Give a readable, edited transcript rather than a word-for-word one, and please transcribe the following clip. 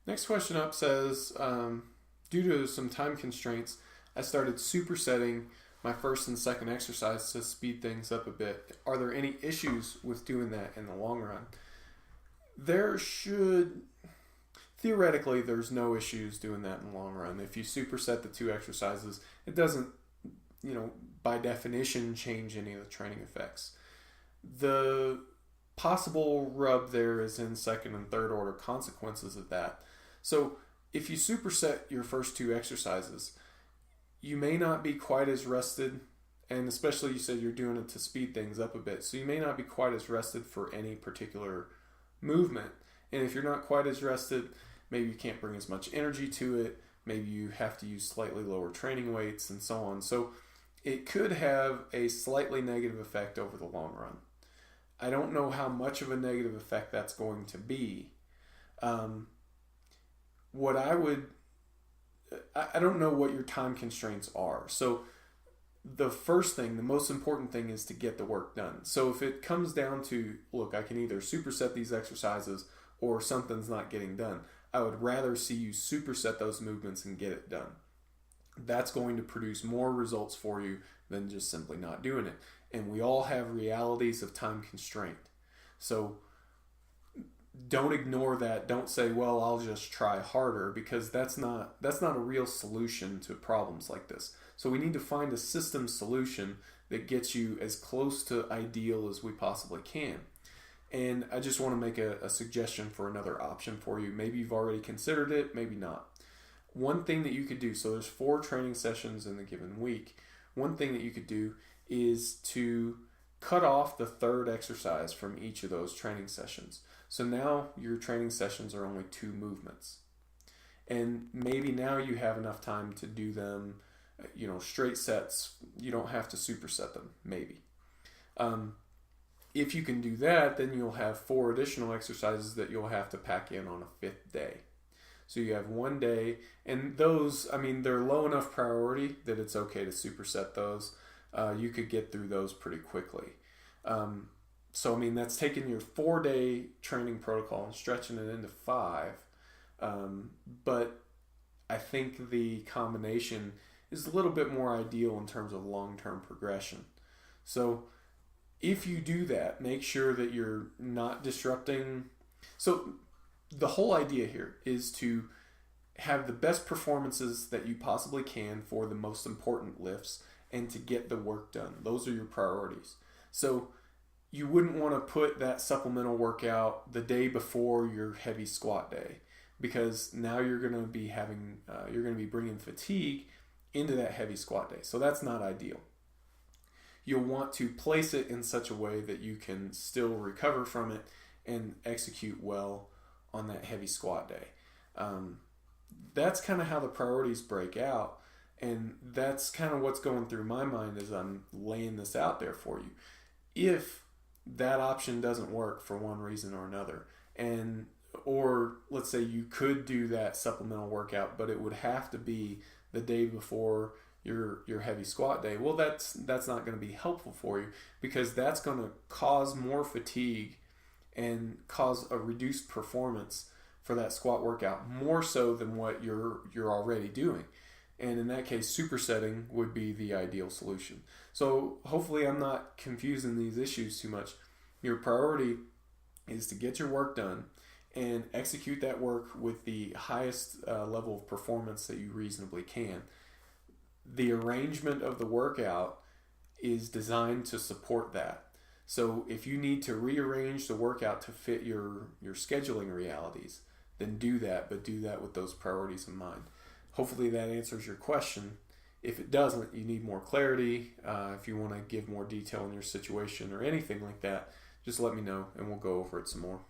Next question up says, due to some time constraints, I started supersetting my first and second exercise to speed things up a bit. Are there any issues with doing that in the long run? There should, theoretically, there's no issues doing that in the long run. If you superset the two exercises, it doesn't, by definition, change any of the training effects. The possible rub there is in second and third order consequences of that. So if you superset your first two exercises, you may not be quite as rested, and especially you said you're doing it to speed things up a bit, so you may not be quite as rested for any particular movement. And if you're not quite as rested, maybe you can't bring as much energy to it, maybe you have to use slightly lower training weights and so on. So it could have a slightly negative effect over the long run. I don't know how much of a negative effect that's going to be. What I don't know what your time constraints are. So the first thing, the most important thing is to get the work done. So if it comes down to, look, I can either superset these exercises or something's not getting done, I would rather see you superset those movements and get it done. That's going to produce more results for you than just simply not doing it. And we all have realities of time constraint. So don't ignore that. Don't say, well, I'll just try harder, because that's not a real solution to problems like this. So we need to find a system solution that gets you as close to ideal as we possibly can. And I just want to make a suggestion for another option for you. Maybe you've already considered it, maybe not. One thing that you could do, so there's 4 training sessions in the given week. One thing that you could do is to cut off the third exercise from each of those training sessions. So now your training sessions are only 2 movements. And maybe now you have enough time to do them, straight sets. You don't have to superset them, maybe. If you can do that, then you'll have 4 additional exercises that you'll have to pack in on a 5th day. So you have 1 day, and those, they're low enough priority that it's okay to superset those. You could get through those pretty quickly. So that's taking your 4-day training protocol and stretching it into 5. But I think the combination is a little bit more ideal in terms of long-term progression. So if you do that, make sure that you're not disrupting. So the whole idea here is to have the best performances that you possibly can for the most important lifts and to get the work done. Those are your priorities. So you wouldn't want to put that supplemental workout the day before your heavy squat day, because now you're going to be bringing fatigue into that heavy squat day. So that's not ideal. You'll want to place it in such a way that you can still recover from it and execute well on that heavy squat day. That's kind of how the priorities break out, and that's kind of what's going through my mind as I'm laying this out there for you. If that option doesn't work for one reason or another, or let's say you could do that supplemental workout, but it would have to be the day before your heavy squat day, well, that's not going to be helpful for you, because that's going to cause more fatigue and cause a reduced performance for that squat workout, more so than what you're already doing. And in that case, supersetting would be the ideal solution. So hopefully I'm not confusing these issues too much. Your priority is to get your work done and execute that work with the highest level of performance that you reasonably can. The arrangement of the workout is designed to support that. So if you need to rearrange the workout to fit your scheduling realities, then do that, but do that with those priorities in mind. Hopefully that answers your question. If it doesn't, you need more clarity. If you want to give more detail on your situation or anything like that, just let me know and we'll go over it some more.